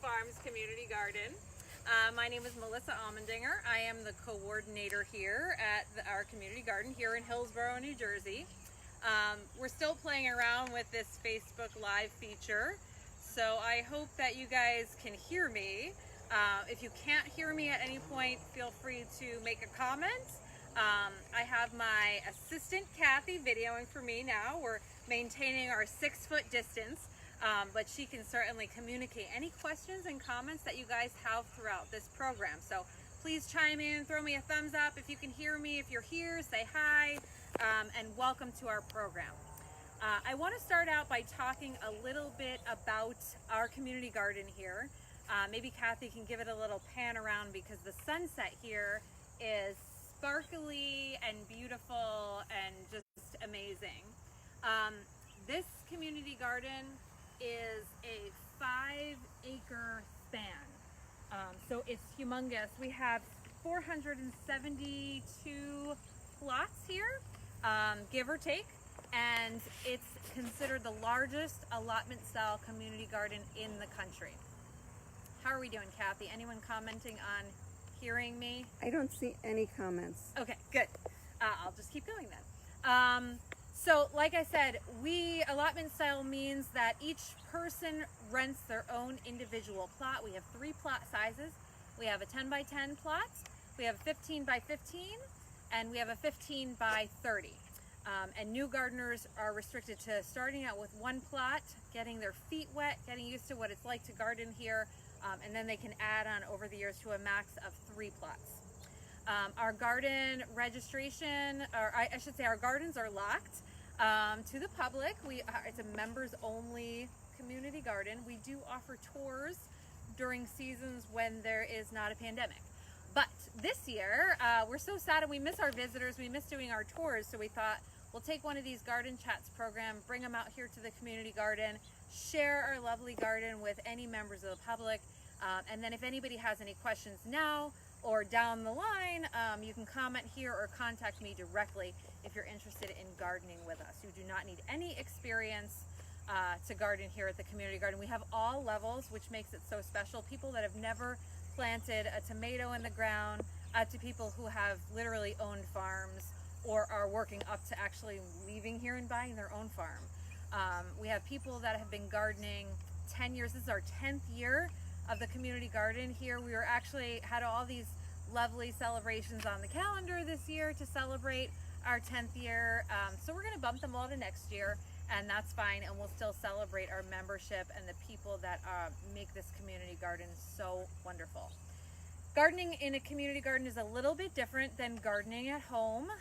Farms Community Garden. My name is Melissa Almendinger. I am the coordinator here at our community garden here in Hillsborough, New Jersey. We're still playing around with this Facebook Live feature, so I hope that you guys can hear me. If you can't hear me at any point, feel free to make a comment. I have my assistant Kathy videoing for me now. We're maintaining our 6-foot distance, but she can certainly communicate any questions and comments that you guys have throughout this program. So please chime in, throw me a thumbs up if you can hear me. If you're here, say hi, and welcome to our program. I want to start out by talking a little bit about our community garden here. Maybe Kathy can give it a little pan around because the sunset here is sparkly and beautiful and just amazing. This community garden is a 5-acre span, so it's humongous. We have 472 plots here, give or take, and it's considered the largest allotment style community garden in the country. How are we doing, Kathy? Anyone commenting on hearing me? I don't see any comments. Okay, good. I'll just keep going then. So like I said, allotment style means that each person rents their own individual plot. We have 3 plot sizes. We have a 10 by 10 plot, we have a 15 by 15, and we have a 15 by 30. And new gardeners are restricted to starting out with 1 plot, getting their feet wet, getting used to what it's like to garden here, and then they can add on over the years to a max of 3 plots. Our garden registration, or I should say our gardens are locked to the public. It's a members only community garden. We do offer tours during seasons when there is not a pandemic. But this year, we're so sad and we miss our visitors, we miss doing our tours, so we thought we'll take one of these garden chats program, bring them out here to the community garden, share our lovely garden with any members of the public, and then if anybody has any questions now or down the line, you can comment here or contact me directly if you're interested in gardening with us. You do not need any experience to garden here at the community garden. We have all levels, which makes it so special. People that have never planted a tomato in the ground, to people who have literally owned farms or are working up to actually leaving here and buying their own farm. We have people that have been gardening 10 years. This is our 10th year of the community garden here. We had all these lovely celebrations on the calendar this year to celebrate our 10th year. So we're gonna bump them all to next year, and that's fine, and we'll still celebrate our membership and the people that make this community garden so wonderful. Gardening in a community garden is a little bit different than gardening at home.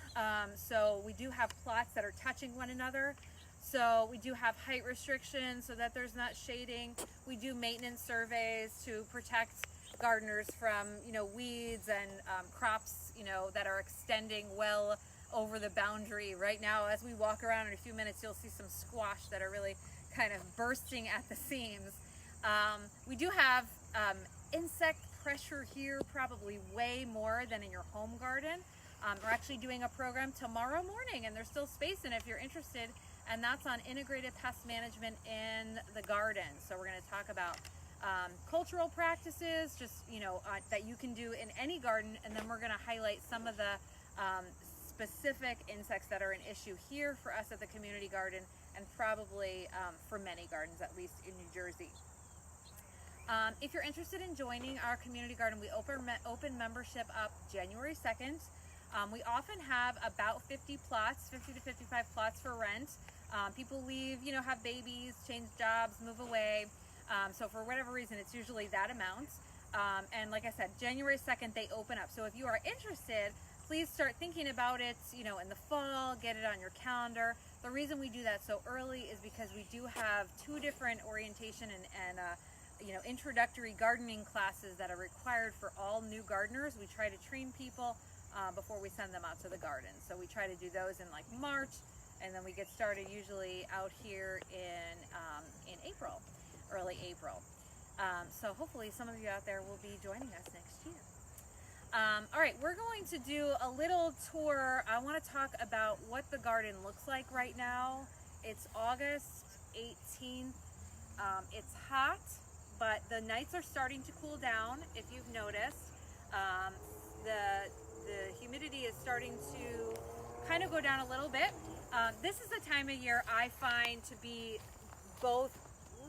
So we do have plots that are touching one another. So we do have height restrictions so that there's not shading. We do maintenance surveys to protect gardeners from, weeds and crops, that are extending well over the boundary. Right now, as we walk around in a few minutes, you'll see some squash that are really kind of bursting at the seams. We do have insect pressure here, probably way more than in your home garden. We're actually doing a program tomorrow morning, and there's still space in it if you're interested, and that's on integrated pest management in the garden. So we're going to talk about cultural practices, just that you can do in any garden, and then we're going to highlight some of the specific insects that are an issue here for us at the community garden, and probably for many gardens, at least in New Jersey. If you're interested in joining our community garden, we open membership up January 2nd. We often have about 50 to 55 plots for rent. People leave, have babies, change jobs, move away. So for whatever reason, it's usually that amount. And like I said, January 2nd, they open up. So if you are interested, please start thinking about it, in the fall, get it on your calendar. The reason we do that so early is because we do have 2 different orientation and introductory gardening classes that are required for all new gardeners. We try to train people before we send them out to the garden. So we try to do those in like March, and then we get started usually out here in April, early April. So hopefully some of you out there will be joining us next year. All right, we're going to do a little tour. I want to talk about what the garden looks like right now. It's August 18th. It's hot, but the nights are starting to cool down, if you've noticed. The humidity is starting to kind of go down a little bit. This is the time of year I find to be both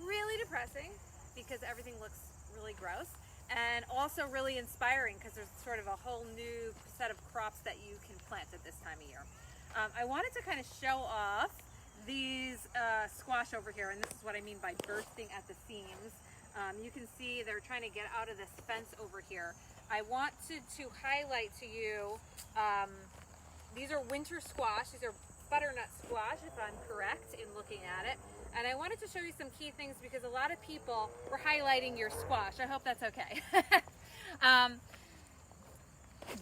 really depressing because everything looks really gross, and also really inspiring because there's sort of a whole new set of crops that you can plant at this time of year. I wanted to kind of show off these squash over here, and this is what I mean by bursting at the seams. You can see they're trying to get out of this fence over here. I wanted to highlight to you, these are winter squash. These are butternut squash, if I'm correct in looking at it. And I wanted to show you some key things because a lot of people were highlighting your squash. I hope that's okay.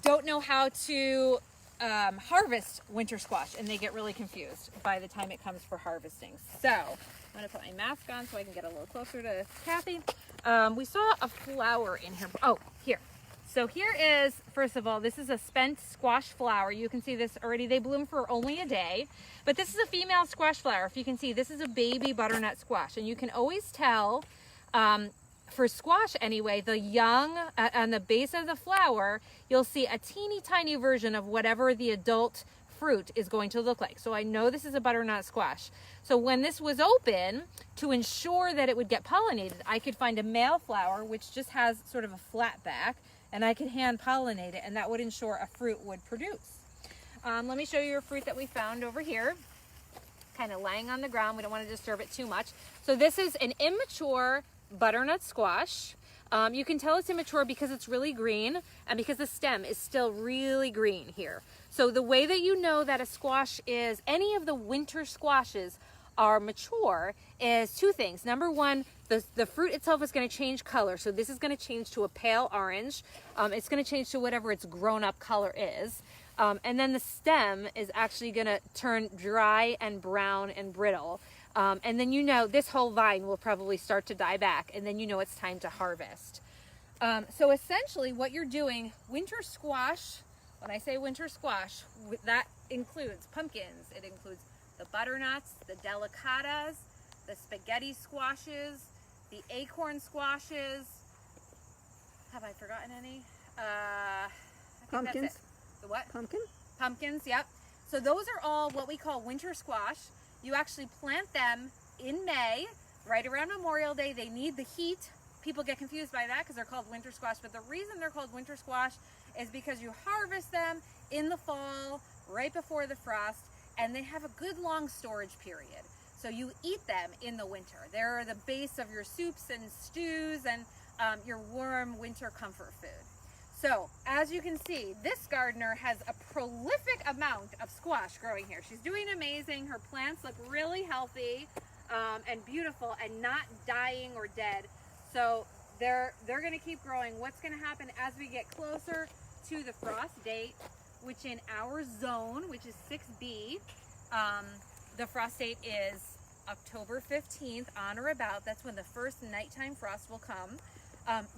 Don't know how to harvest winter squash, and they get really confused by the time it comes for harvesting. So I'm going to put my mask on so I can get a little closer to Kathy. We saw a flower in here. Oh, here. So here is, first of all, this is a spent squash flower. You can see this already. They bloom for only a day, but this is a female squash flower. If you can see, this is a baby butternut squash, and you can always tell, for squash anyway, the young, on the base of the flower, you'll see a teeny tiny version of whatever the adult fruit is going to look like. So I know this is a butternut squash. So when this was open, to ensure that it would get pollinated, I could find a male flower which just has sort of a flat back, and I could hand pollinate it, and that would ensure a fruit would produce. Let me show you a fruit that we found over here, kind of laying on the ground. We don't want to disturb it too much. So this is an immature butternut squash. You can tell it's immature because it's really green and because the stem is still really green here. So the way that you know that a squash is, any of the winter squashes are mature, is two things. Number one, the fruit itself is going to change color. So this is going to change to a pale orange. It's going to change to whatever its grown-up color is. And then the stem is actually going to turn dry and brown and brittle. And then you know this whole vine will probably start to die back, and then you know it's time to harvest. So essentially what you're doing, winter squash, when I say winter squash, that includes pumpkins, it includes the butternuts, the delicatas, the spaghetti squashes, the acorn squashes. Have I forgotten any? I think Pumpkins. that's it. The what? Pumpkin? Pumpkins, yep. So those are all what we call winter squash. You actually plant them in May, right around Memorial Day. They need the heat. People get confused by that because they're called winter squash, but the reason they're called winter squash is because you harvest them in the fall, right before the frost, and they have a good long storage period. So you eat them in the winter. They're the base of your soups and stews and your warm winter comfort food. So as you can see, this gardener has a prolific amount of squash growing here. She's doing amazing. Her plants look really healthy and beautiful and not dying or dead. So they're going to keep growing. What's going to happen as we get closer to the frost date, which in our zone, which is 6B, the frost date is October 15th, on or about. That's when the first nighttime frost will come.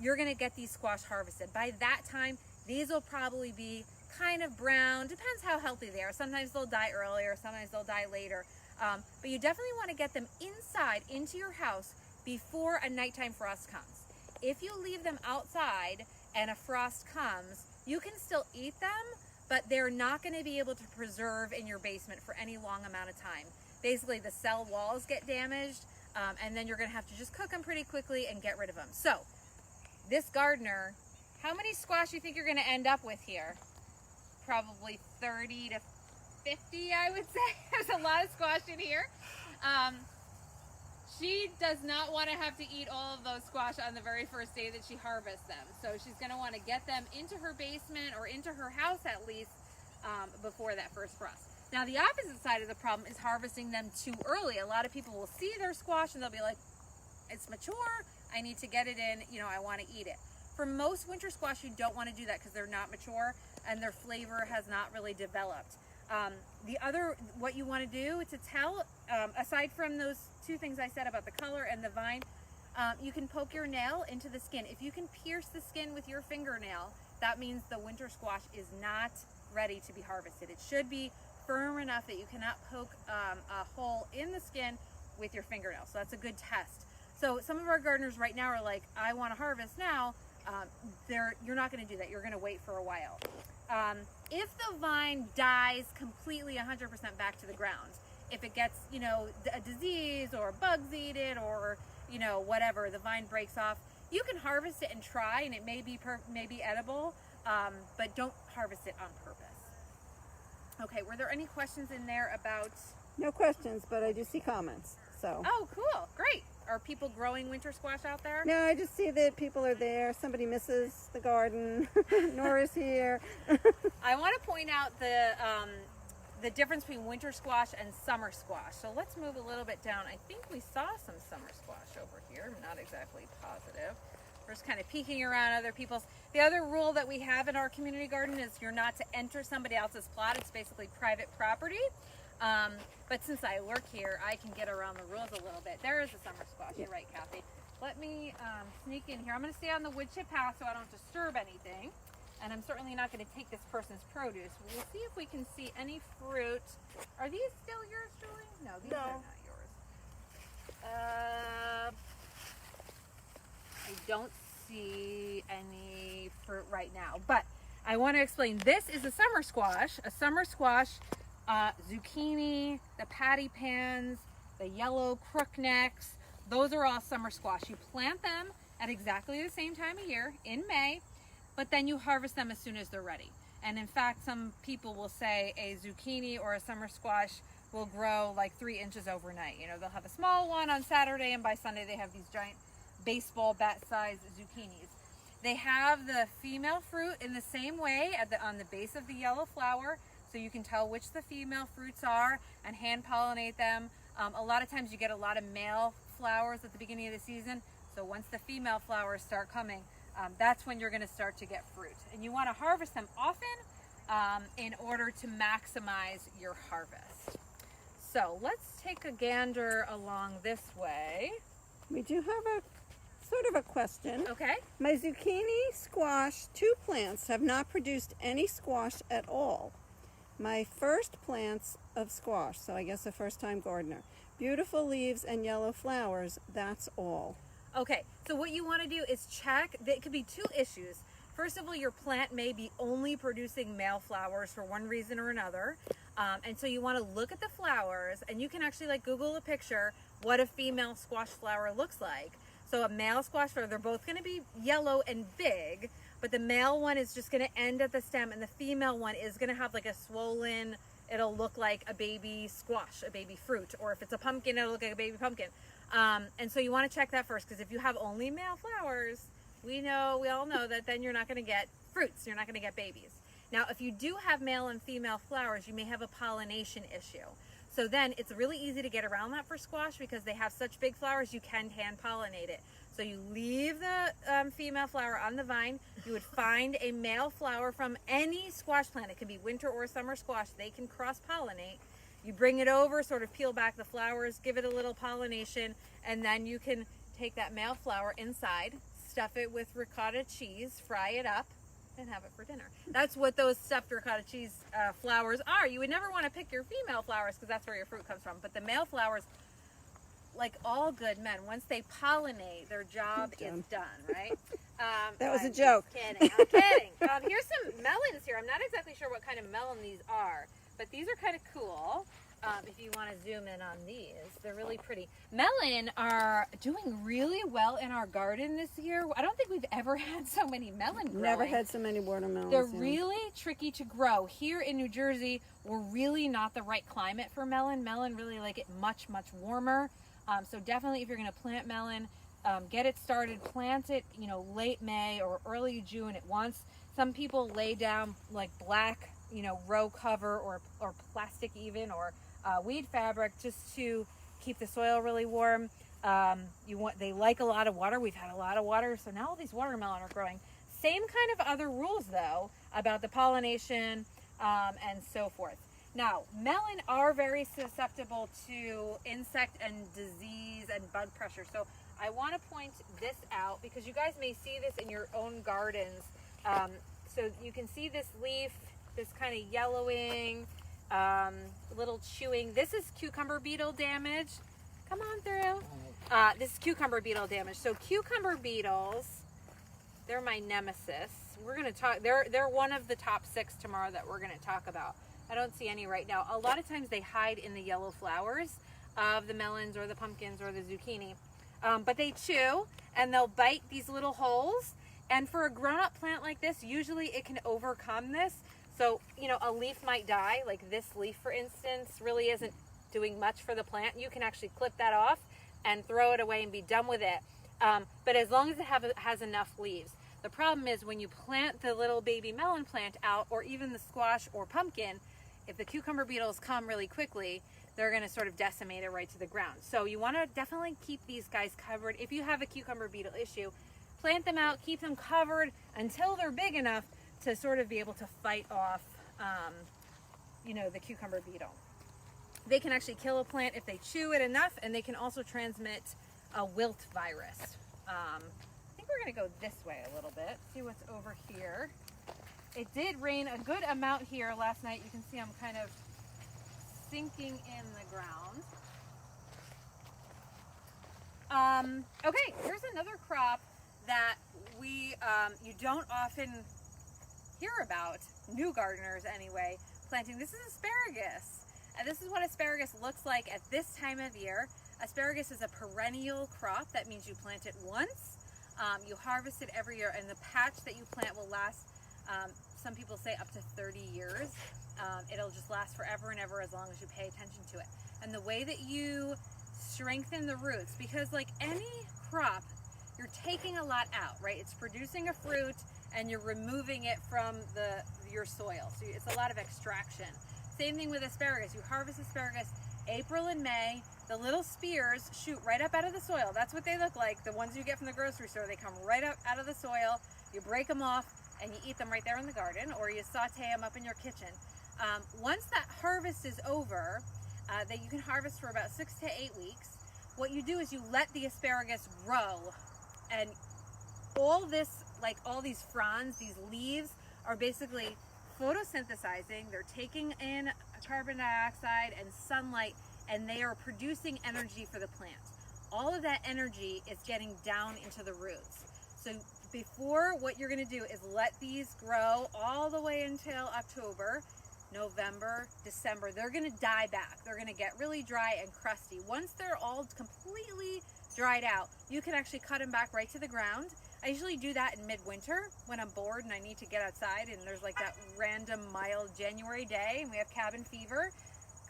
You're going to get these squash harvested. By that time, these will probably be kind of brown. Depends how healthy they are. Sometimes they'll die earlier, sometimes they'll die later. But you definitely want to get them inside, into your house, before a nighttime frost comes. If you leave them outside and a frost comes, you can still eat them, but they're not going to be able to preserve in your basement for any long amount of time. Basically, the cell walls get damaged, and then you're going to have to just cook them pretty quickly and get rid of them. So this gardener, how many squash do you think you're going to end up with here? Probably 30 to 50, I would say. There's a lot of squash in here. She does not want to have to eat all of those squash on the very first day that she harvests them. So she's going to want to get them into her basement or into her house at least before that first frost. Now the opposite side of the problem is harvesting them too early. A lot of people will see their squash and they'll be like, it's mature, I need to get it in, you know, I want to eat it. For most winter squash, you don't want to do that because they're not mature and their flavor has not really developed. What you want to do to tell, aside from those two things I said about the color and the vine, you can poke your nail into the skin. If you can pierce the skin with your fingernail, that means the winter squash is not ready to be harvested. It should be firm enough that you cannot poke a hole in the skin with your fingernail. So that's a good test. So some of our gardeners right now are like, I want to harvest now. You're not going to do that. You're going to wait for a while. If the vine dies completely 100% back to the ground, if it gets, you know, a disease or bugs eat it or, you know, whatever, the vine breaks off, you can harvest it and try, and it may be edible, but don't harvest it on purpose. Okay, were there any questions in there about... No questions, but I do see comments, so. Oh, cool, great. Are people growing winter squash out there? No, I just see that people are there. Somebody misses the garden. Nora's here. I want to point out the difference between winter squash and summer squash. So let's move a little bit down. I think we saw some summer squash over here. I'm not exactly positive. We're just kind of peeking around other people's. The other rule that we have in our community garden is you're not to enter somebody else's plot. It's basically private property. But since I work here, I can get around the rules a little bit. There is a summer squash. You're right, Kathy. Let me sneak in here. I'm going to stay on the wood chip path so I don't disturb anything. And I'm certainly not going to take this person's produce. We'll see if we can see any fruit. Are these still yours, Julie? No, these are not yours. I don't see any fruit right now. But I want to explain. This is a summer squash. A summer squash, zucchini, the patty pans, the yellow crooknecks. Those are all summer squash. You plant them at exactly the same time of year, in May. But then you harvest them as soon as they're ready. And in fact, some people will say a zucchini or a summer squash will grow like 3 inches overnight. You know, they'll have a small one on Saturday, and by Sunday they have these giant baseball bat-sized zucchinis. They have the female fruit in the same way on the base of the yellow flower, so you can tell which the female fruits are and hand pollinate them. A lot of times you get a lot of male flowers at the beginning of the season, so once the female flowers start coming, that's when you're going to start to get fruit. And you want to harvest them often in order to maximize your harvest. So let's take a gander along this way. We do have a sort of a question. Okay. My zucchini squash 2 plants have not produced any squash at all. My first plants of squash, so I guess a first-time gardener. Beautiful leaves and yellow flowers, that's all. Okay, so what you want to do is check. It could be 2 issues. First of all, your plant may be only producing male flowers for one reason or another. And so you want to look at the flowers, and you can actually like Google a picture what a female squash flower looks like. So a male squash flower, they're both going to be yellow and big, but the male one is just going to end at the stem, and the female one is going to have like a swollen, it'll look like a baby squash, a baby fruit, or if it's a pumpkin, it'll look like a baby pumpkin. And so you want to check that first, because if you have only male flowers, we all know that then you're not going to get fruits, you're not going to get babies. Now, if you do have male and female flowers, you may have a pollination issue. So then it's really easy to get around that for squash because they have such big flowers, you can hand pollinate it. So you leave the female flower on the vine. You would find a male flower from any squash plant. It can be winter or summer squash. They can cross-pollinate. You bring it over, sort of peel back the flowers, give it a little pollination, and then you can take that male flower inside, stuff it with ricotta cheese, fry it up, and have it for dinner. That's what those stuffed ricotta cheese flowers are. You would never want to pick your female flowers because that's where your fruit comes from. But the male flowers, like all good men, once they pollinate, their job is done, right? That was a joke. I'm kidding. Here's some melons here. I'm not exactly sure what kind of melon these are, but these are kind of cool. If you want to zoom in on these, they're really pretty. Melon are doing really well in our garden this year. I don't think we've ever had so many melon growing. Never had so many watermelons. They're really tricky to grow. Here in New Jersey, we're really not the right climate for melon. Melon really like it much, much warmer. So definitely if you're going to plant melon, get it started, plant it, late May or early June at once. Some people lay down like black, row cover or plastic even, or weed fabric just to keep the soil really warm. They like a lot of water. We've had a lot of water, so now all these watermelon are growing. Same kind of other rules though about the pollination and so forth. Now, melon are very susceptible to insect and disease and bug pressure. So I want to point this out because you guys may see this in your own gardens. So you can see this leaf, this kind of yellowing, little chewing. This is cucumber beetle damage. Come on through. This is cucumber beetle damage. So cucumber beetles, they're my nemesis. We're gonna talk, they're one of the top 6 tomorrow that we're gonna talk about. I don't see any right now. A lot of times they hide in the yellow flowers of the melons or the pumpkins or the zucchini. But they chew and they'll bite these little holes. And for a grown-up plant like this, usually it can overcome this. So, you know, a leaf might die, like this leaf, for instance, really isn't doing much for the plant. You can actually clip that off and throw it away and be done with it. But as long as it has enough leaves. The problem is when you plant the little baby melon plant out, or even the squash or pumpkin, if the cucumber beetles come really quickly, they're going to sort of decimate it right to the ground. So you want to definitely keep these guys covered. If you have a cucumber beetle issue, plant them out, keep them covered until they're big enough to sort of be able to fight off, you know, the cucumber beetle. They can actually kill a plant if they chew it enough, and they can also transmit a wilt virus. I think we're going to go this way a little bit, see what's over here. It did rain a good amount here last night. You can see I'm kind of sinking in the ground. Okay, here's another crop that you don't often hear about, new gardeners anyway, planting. This is asparagus. And this is what asparagus looks like at this time of year. Asparagus is a perennial crop. That means you plant it once, you harvest it every year, and the patch that you plant will last, some people say up to 30 years. It'll just last forever and ever as long as you pay attention to it. And the way that you strengthen the roots, because like any crop, you're taking a lot out, right? It's producing a fruit and you're removing it from your soil. So it's a lot of extraction. Same thing with asparagus. You harvest asparagus April and May. The little spears shoot right up out of the soil. That's what they look like. The ones you get from the grocery store, they come right up out of the soil. You break them off and you eat them right there in the garden, or you saute them up in your kitchen. Once that harvest is over, that you can harvest for about 6 to 8 weeks, what you do is you let the asparagus grow, and all this, like all these fronds, these leaves are basically photosynthesizing. They're taking in carbon dioxide and sunlight, and they are producing energy for the plant. All of that energy is getting down into the roots. So before, what you're going to do is let these grow all the way until October, November, December. They're going to die back. They're going to get really dry and crusty. Once they're all completely dried out, you can actually cut them back right to the ground. I usually do that in midwinter when I'm bored and I need to get outside and there's like that random mild January day and we have cabin fever.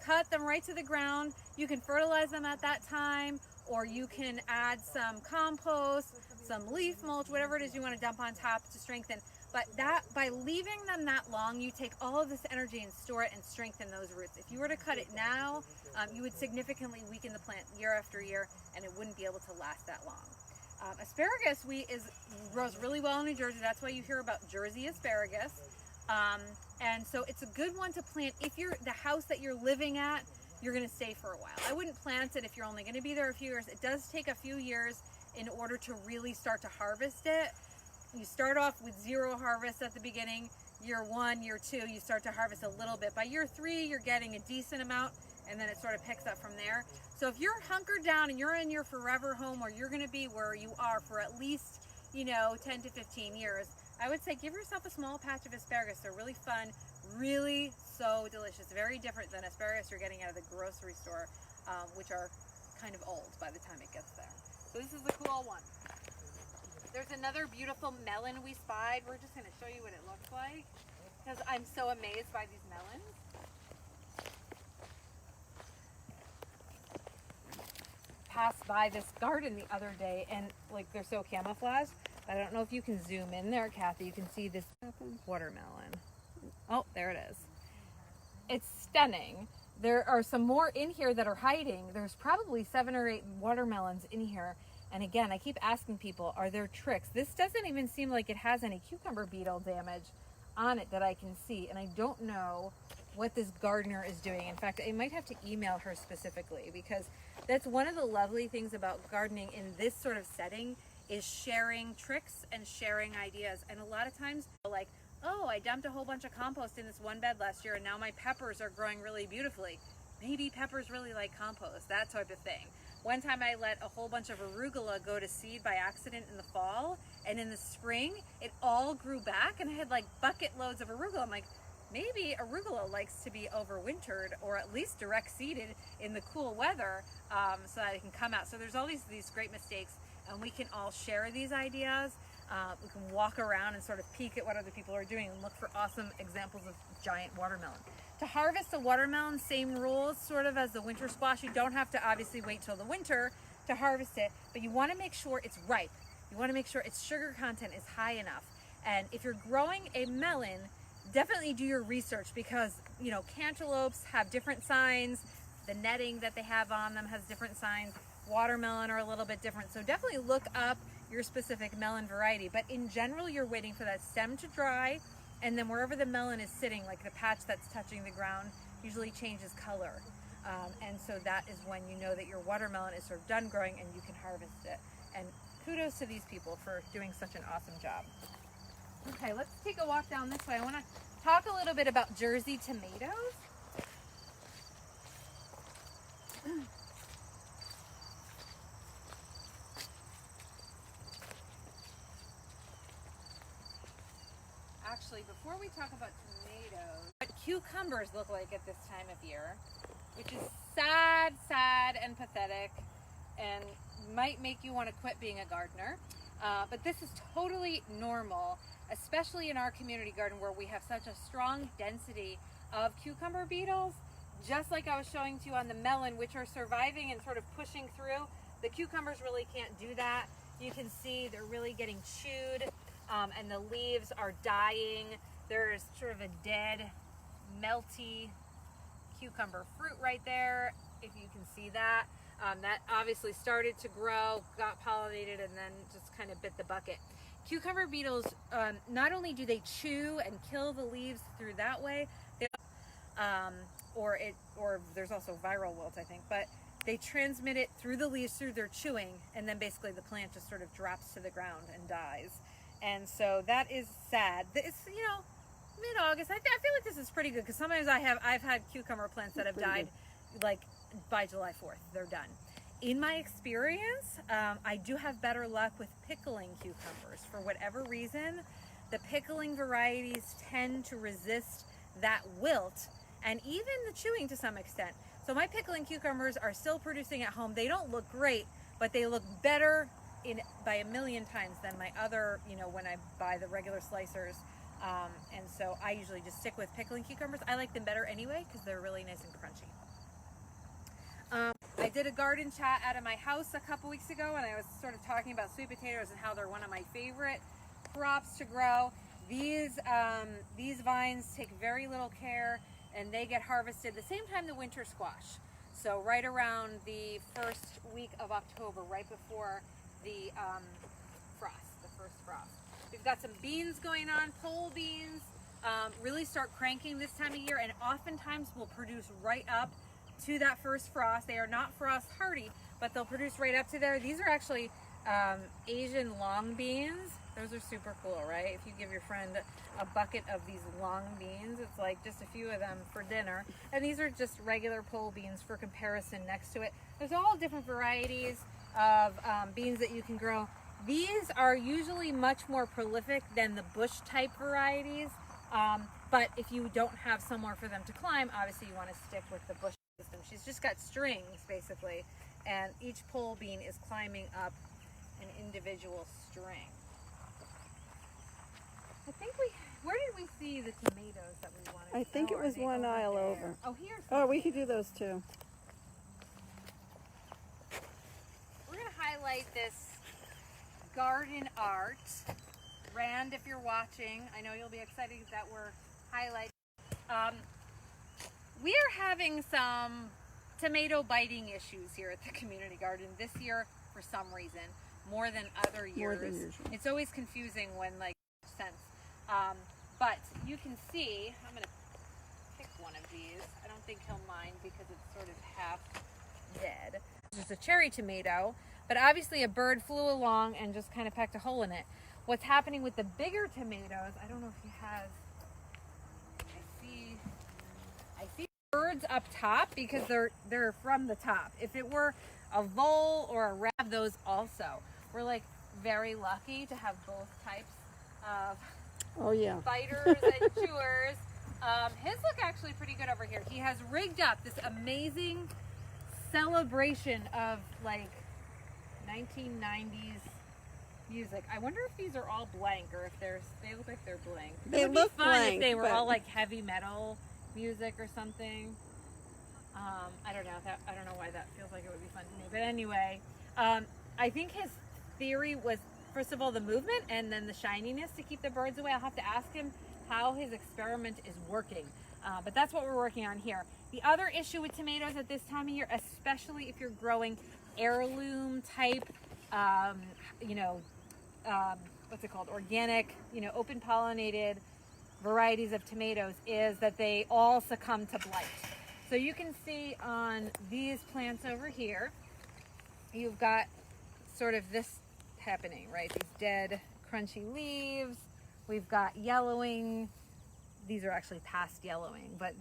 Cut them right to the ground. You can fertilize them at that time, or you can add some compost, some leaf mulch, whatever it is you want to dump on top to strengthen. But that, by leaving them that long, you take all of this energy and store it and strengthen those roots. If you were to cut it now, you would significantly weaken the plant year after year, and it wouldn't be able to last that long. Asparagus grows really well in New Jersey. That's why you hear about Jersey asparagus. And so it's a good one to plant if the house that you're living at, you're going to stay for a while. I wouldn't plant it if you're only going to be there a few years. It does take a few years in order to really start to harvest it. You start off with 0 harvest at the beginning. Year 1, year 2, you start to harvest a little bit. By year 3, you're getting a decent amount, and then it sort of picks up from there. So if you're hunkered down and you're in your forever home, or you're going to be where you are for at least, 10 to 15 years, I would say give yourself a small patch of asparagus. They're really fun, really so delicious. Very different than asparagus you're getting out of the grocery store, which are kind of old by the time it gets there. So this is a cool one. There's another beautiful melon we spied. We're just going to show you what it looks like because I'm so amazed by these melons. Passed by this garden the other day and like they're so camouflaged. I don't know if you can zoom in there, Kathy. You can see this watermelon. Oh, there it is. It's stunning. There are some more in here that are hiding. There's probably 7 or 8 watermelons in here. And again, I keep asking people, are there tricks? This doesn't even seem like it has any cucumber beetle damage on it that I can see. And I don't know what this gardener is doing. In fact, I might have to email her specifically because that's one of the lovely things about gardening in this sort of setting is sharing tricks and sharing ideas. And a lot of times, like, oh, I dumped a whole bunch of compost in this one bed last year and now my peppers are growing really beautifully. Maybe peppers really like compost, that type of thing. One time I let a whole bunch of arugula go to seed by accident in the fall, and in the spring it all grew back, and I had like bucket loads of arugula. I'm like, maybe arugula likes to be overwintered, or at least direct seeded in the cool weather, so that it can come out. So there's all these great mistakes, and we can all share these ideas. We can walk around and sort of peek at what other people are doing and look for awesome examples of giant watermelon. To harvest a watermelon, same rules sort of as the winter squash. You don't have to obviously wait till the winter to harvest it, but you want to make sure it's ripe. You want to make sure its sugar content is high enough. And if you're growing a melon, definitely do your research, because you know, cantaloupes have different signs. The netting that they have on them has different signs. Watermelon are a little bit different. So definitely look up your specific melon variety. But in general, you're waiting for that stem to dry, and then wherever the melon is sitting, like the patch that's touching the ground, usually changes color. And so that is when you know that your watermelon is sort of done growing and you can harvest it. And kudos to these people for doing such an awesome job. Okay, let's take a walk down this way. I want to talk a little bit about Jersey tomatoes. Actually, before we talk about tomatoes, what cucumbers look like at this time of year, which is sad, sad and pathetic, and might make you want to quit being a gardener. But this is totally normal, especially in our community garden where we have such a strong density of cucumber beetles. Just like I was showing to you on the melon, which are surviving and sort of pushing through, the cucumbers really can't do that. You can see they're really getting chewed, and the leaves are dying. There's sort of a dead, melty cucumber fruit right there, if you can see that. That obviously started to grow, got pollinated, and then just kind of bit the bucket. Cucumber beetles, not only do they chew and kill the leaves through that way, they, or there's also viral wilt, I think, but they transmit it through the leaves, through their chewing, and then basically the plant just sort of drops to the ground and dies. And so that is sad. It's, you know, mid-August. I feel like this is pretty good, because sometimes I've had cucumber plants that have died like by July 4th. They're done. In my experience, I do have better luck with pickling cucumbers. For whatever reason, the pickling varieties tend to resist that wilt and even the chewing to some extent. So my pickling cucumbers are still producing at home. They don't look great, but they look better by a million times than my other, you know, when I buy the regular slicers. And so I usually just stick with pickling cucumbers. I like them better anyway because they're really nice and crunchy. I did a garden chat out of my house a couple weeks ago, and I was sort of talking about sweet potatoes and how they're one of my favorite crops to grow. These vines take very little care, and they get harvested the same time the winter squash. So right around the first week of October, right before the first frost. We've got some beans going on. Pole beans really start cranking this time of year, and oftentimes will produce right up to that first frost. They are not frost hardy, but they'll produce right up to there. These are actually Asian long beans. Those are super cool, right? If you give your friend a bucket of these long beans, it's like just a few of them for dinner. And these are just regular pole beans for comparison next to it. There's all different varieties of beans that you can grow. These are usually much more prolific than the bush type varieties. But if you don't have somewhere for them to climb, obviously you want to stick with the bush system. She's just got strings basically, and each pole bean is climbing up an individual string. I think where did we see the tomatoes that we wanted? I think it was one aisle over. Oh, here's Oh, we could do those too. We're going to highlight this garden art. Rand, if you're watching, I know you'll be excited that we're highlighting. We are having some tomato biting issues here at the community garden this year for some reason, more than other years. More than usual. It's always confusing when like sense. But you can see, I'm going to pick one of these. I don't think he'll mind because it's sort of half dead. It's a cherry tomato, but obviously a bird flew along and just kind of pecked a hole in it. What's happening with the bigger tomatoes, I don't know if you have, I see birds up top because they're from the top. If it were a vole or a rab, those also. We're like very lucky to have both types of Oh yeah. biters and chewers. His look actually pretty good over here. He has rigged up this amazing celebration of like 1990s music. I wonder if these are all blank or if they look like they're blank. They It would look be fun blank, if they were but- all like heavy metal music or something. I don't know. I don't know why that feels like it would be fun to me. But anyway, I think his theory was, first of all, the movement and then the shininess to keep the birds away. I'll have to ask him how his experiment is working. But that's what we're working on here. The other issue with tomatoes at this time of year, especially if you're growing heirloom type, what's it called? Organic, open pollinated varieties of tomatoes, is that they all succumb to blight. So you can see on these plants over here, you've got sort of this happening, right? These dead, crunchy leaves. We've got yellowing. These are actually past yellowing, but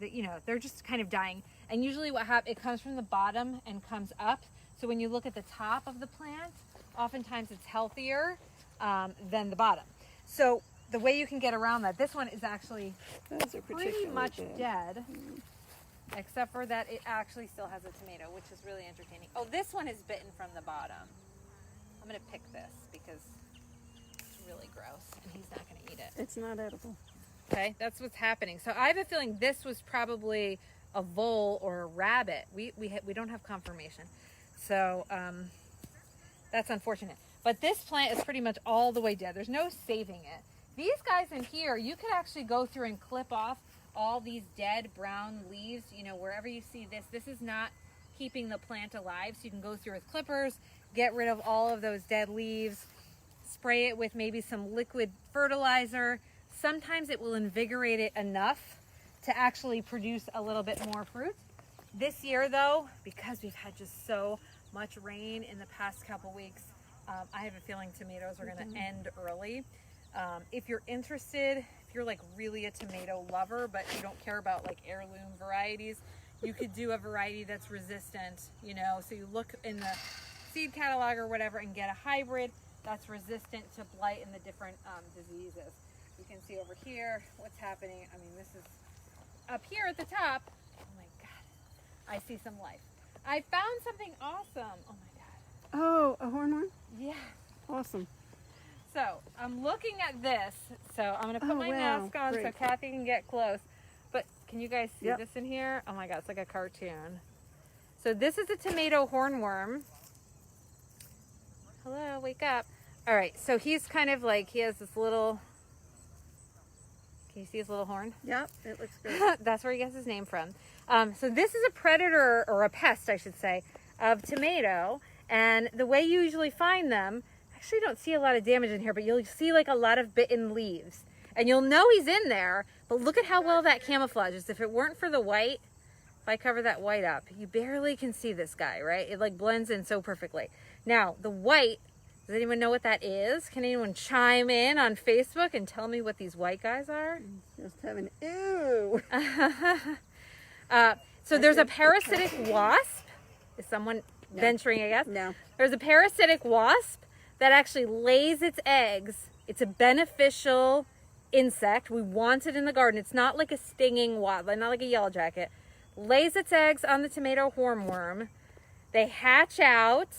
they're just kind of dying. And usually what happens, it comes from the bottom and comes up. So when you look at the top of the plant, oftentimes it's healthier than the bottom. So the way you can get around that, this one is actually Those are pretty much bad. dead, except for that it actually still has a tomato, which is really entertaining. Oh, this one is bitten from the bottom. I'm gonna pick this because it's really gross and he's not gonna eat it. It's not edible. Okay, that's what's happening. So I have a feeling this was probably a vole or a rabbit. We don't have confirmation. So that's unfortunate. But this plant is pretty much all the way dead. There's no saving it. These guys in here, you could actually go through and clip off all these dead brown leaves, wherever you see this. This is not keeping the plant alive. So you can go through with clippers, get rid of all of those dead leaves, spray it with maybe some liquid fertilizer. Sometimes it will invigorate it enough to actually produce a little bit more fruit. This year though, because we've had just so much rain in the past couple weeks, I have a feeling tomatoes are going to end early. If you're interested, if you're like really a tomato lover, but you don't care about like heirloom varieties, you could do a variety that's resistant, so you look in the seed catalog or whatever and get a hybrid that's resistant to blight and the different diseases. You can see over here what's happening. I mean, this is up here at the top. Oh my God, I see some life. I found something awesome. Oh my God. Oh, a hornworm? Yeah. Awesome. So I'm looking at this. So I'm gonna put my wow, mask on so great. Kathy can get close. But can you guys see Yep. this in here? Oh my God, it's like a cartoon. So this is a tomato hornworm. Hello, wake up. All right, so he's kind of like, he has this little, can you see his little horn? Yep, it looks great. That's where he gets his name from. So this is a predator, or a pest, I should say, of tomato. And the way you usually find them, actually don't see a lot of damage in here, but you'll see like a lot of bitten leaves. And you'll know he's in there, but look at how well that camouflages. If it weren't for the white, if I cover that white up, you barely can see this guy, right? It like blends in so perfectly. Now, the white, does anyone know what that is? Can anyone chime in on Facebook and tell me what these white guys are? Just having, ew. So there's a parasitic wasp. Is someone venturing, I guess? No. There's a parasitic wasp that actually lays its eggs. It's a beneficial insect. We want it in the garden. It's not like a stinging wasp, not like a yellow jacket. Lays its eggs on the tomato hornworm. They hatch out.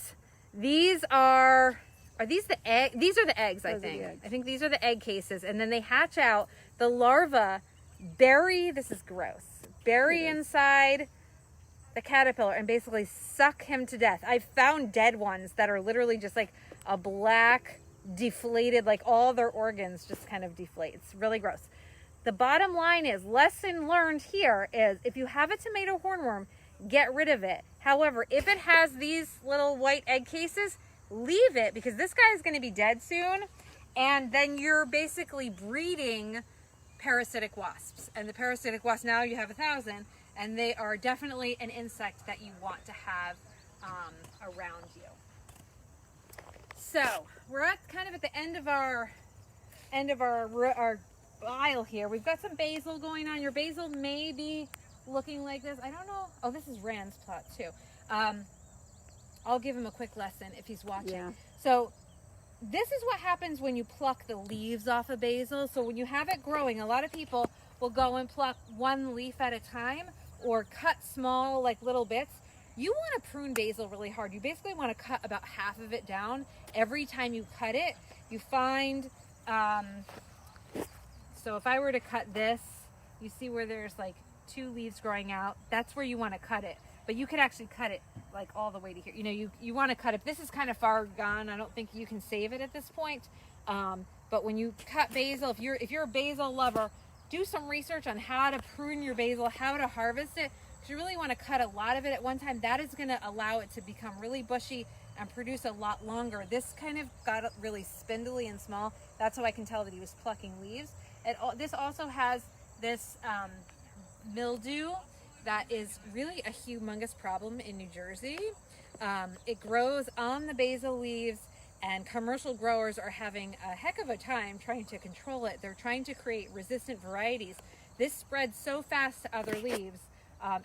These are these the egg? These are the eggs, I Those are the think. eggs. I think these are the egg cases. And then they hatch out. The larvae bury, this is gross, bury inside the caterpillar and basically suck him to death. I've found dead ones that are literally just like a black, deflated, like all their organs just kind of deflate. It's really gross. The bottom line is, lesson learned here is, if you have a tomato hornworm, get rid of it. However, if it has these little white egg cases, leave it, because this guy is going to be dead soon. And then you're basically breeding parasitic wasps. And the parasitic wasps, now you have 1,000, and they are definitely an insect that you want to have around you. So we're at kind of at the end of our aisle here. We've got some basil going on. Your basil may be looking like this. I don't know. Oh, this is Rand's plot too. I'll give him a quick lesson if he's watching. Yeah. So this is what happens when you pluck the leaves off of basil. So when you have it growing, a lot of people will go and pluck one leaf at a time or cut small like little bits. You want to prune basil really hard. You basically want to cut about half of it down. Every time you cut it, you find, so if I were to cut this, you see where there's like 2 leaves growing out, that's where you want to cut it. But you could actually cut it like all the way to here. You know, you want to cut it. This is kind of far gone. I don't think you can save it at this point. But when you cut basil, if you're a basil lover, do some research on how to prune your basil, how to harvest it. Because you really want to cut a lot of it at one time. That is going to allow it to become really bushy and produce a lot longer. This kind of got really spindly and small. That's how I can tell that he was plucking leaves. This also has this mildew that is really a humongous problem in New Jersey. It grows on the basil leaves, and commercial growers are having a heck of a time trying to control it. They're trying to create resistant varieties. This spreads so fast to other leaves,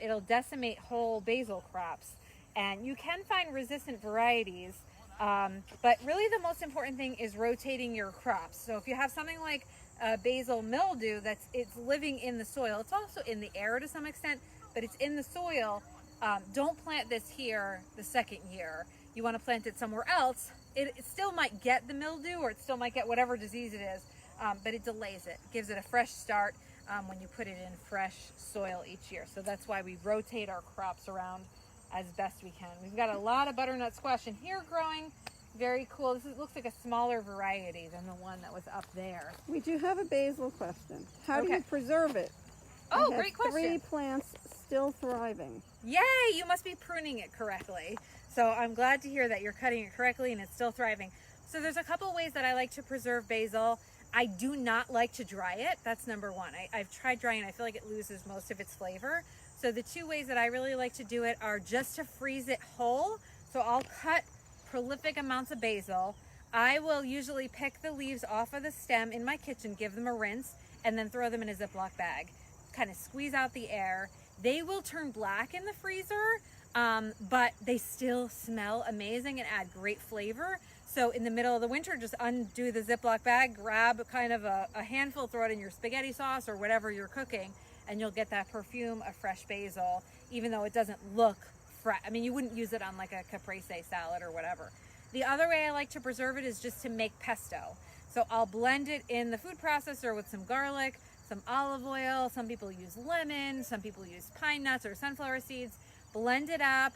it'll decimate whole basil crops. And you can find resistant varieties, but really the most important thing is rotating your crops. So if you have something like basil mildew it's living in the soil, it's also in the air to some extent, but it's in the soil. Don't plant this here the second year. You want to plant it somewhere else. It still might get the mildew, or it still might get whatever disease it is, but it delays it, gives it a fresh start when you put it in fresh soil each year. So that's why we rotate our crops around as best we can. We've got a lot of butternut squash in here growing. Very cool. Looks like a smaller variety than the one that was up there. We do have a basil question. How do you preserve it? Oh, I have great question. 3 plants still thriving. Yay, you must be pruning it correctly. So I'm glad to hear that you're cutting it correctly and it's still thriving. So there's a couple ways that I like to preserve basil. I do not like to dry it. That's number one. I've tried drying. I feel like it loses most of its flavor. So the 2 ways that I really like to do it are just to freeze it whole. So I'll cut prolific amounts of basil. I will usually pick the leaves off of the stem in my kitchen, give them a rinse, and then throw them in a Ziploc bag. Kind of squeeze out the air. They will turn black in the freezer, but they still smell amazing and add great flavor. So in the middle of the winter, just undo the Ziploc bag, grab kind of a handful, throw it in your spaghetti sauce or whatever you're cooking, and you'll get that perfume of fresh basil, even though it doesn't look fresh. I mean, you wouldn't use it on like a caprese salad or whatever. The other way I like to preserve it is just to make pesto. So I'll blend it in the food processor with some garlic, some olive oil. Some people use lemon, some people use pine nuts or sunflower seeds. Blend it up.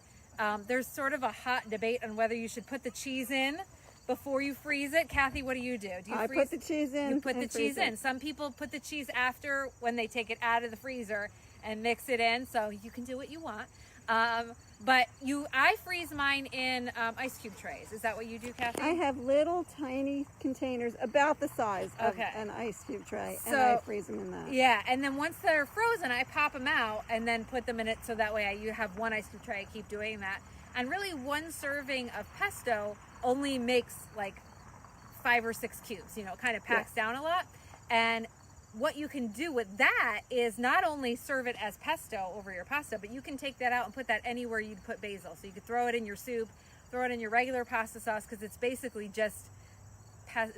There's sort of a hot debate on whether you should put the cheese in before you freeze it. Kathy, what do you do? Do you I put the cheese in. You put the cheese in. Some people put the cheese after when they take it out of the freezer and mix it in. So you can do what you want. But I freeze mine in ice cube trays. Is that what you do, Kathy? I have little tiny containers about the size of an ice cube tray, and I freeze them in that. Yeah, and then once they're frozen, I pop them out and then put them in it so that way you have one ice cube tray. I keep doing that. And really, one serving of pesto only makes like 5 or 6 cubes. You know, it kind of packs down a lot. And what you can do with that is not only serve it as pesto over your pasta, but you can take that out and put that anywhere you'd put basil. So you could throw it in your soup, throw it in your regular pasta sauce, because it's basically just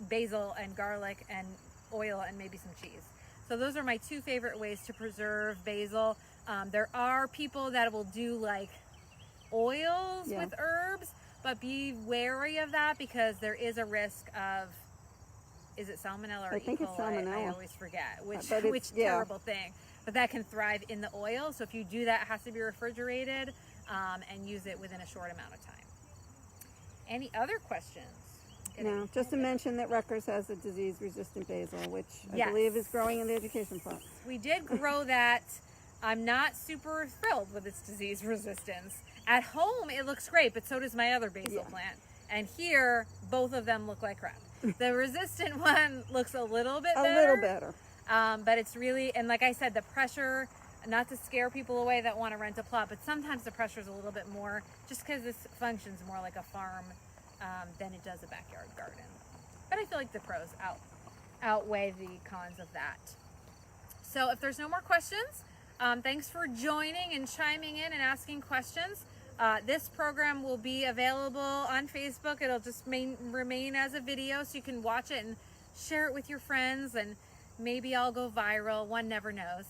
basil and garlic and oil and maybe some cheese. So those are my 2 favorite ways to preserve basil. There are people that will do like oils with herbs, but be wary of that because there is a risk of, is it salmonella or I think E. coli? it's salmonella. I always forget which yeah. terrible thing. But that can thrive in the oil. So if you do that, it has to be refrigerated and use it within a short amount of time. Any other questions? No, just to mention that Rutgers has a disease-resistant basil, which I believe is growing in the education plot. We did grow that. I'm not super thrilled with its disease resistance. At home, it looks great, but so does my other basil plant. And here, both of them look like crap. The resistant one looks a little bit better. A little better. But it's really, and like I said, the pressure, not to scare people away that want to rent a plot, but sometimes the pressure is a little bit more, just because this functions more like a farm than it does a backyard garden. But I feel like the pros outweigh the cons of that. So if there's no more questions, thanks for joining and chiming in and asking questions. This program will be available on Facebook. It'll just remain as a video, so you can watch it and share it with your friends, and maybe I'll go viral. One never knows.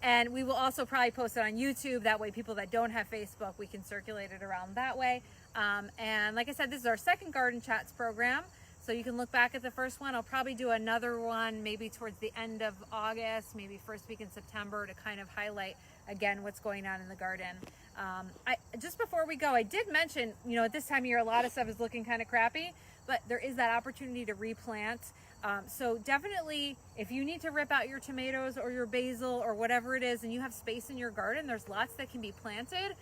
And we will also probably post it on YouTube. That way people that don't have Facebook, we can circulate it around that way. And like I said, this is our second Garden Chats program. So you can look back at the first one. I'll probably do another one maybe towards the end of August, maybe first week in September, to kind of highlight again what's going on in the garden. Just before we go, I did mention, you know, at this time of year a lot of stuff is looking kind of crappy, but there is that opportunity to replant. So definitely, if you need to rip out your tomatoes or your basil or whatever it is and you have space in your garden, there's lots that can be planted.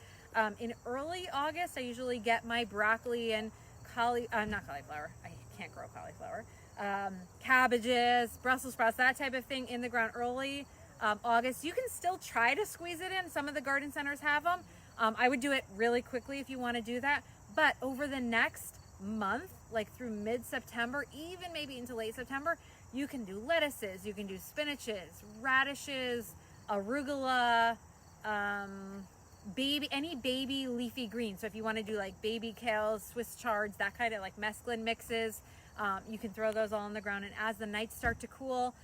In early August, I usually get my broccoli and not cauliflower, I can't grow cauliflower, cabbages, Brussels sprouts, that type of thing in the ground early August. You can still try to squeeze it in. Some of the garden centers have them. I would do it really quickly if you want to do that. But over the next month, like through mid-September, even maybe into late September, you can do lettuces, you can do spinaches, radishes, arugula, any baby leafy greens. So if you want to do like baby kales, Swiss chards, that kind of like mesclun mixes, you can throw those all on the ground. And as the nights start to cool,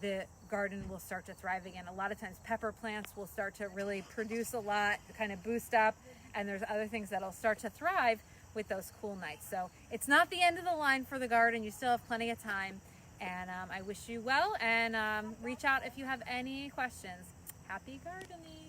the garden will start to thrive again. A lot of times pepper plants will start to really produce a lot, kind of boost up, and there's other things that'll start to thrive with those cool nights. So it's not the end of the line for the garden. You still have plenty of time, and I wish you well, and reach out if you have any questions. Happy gardening.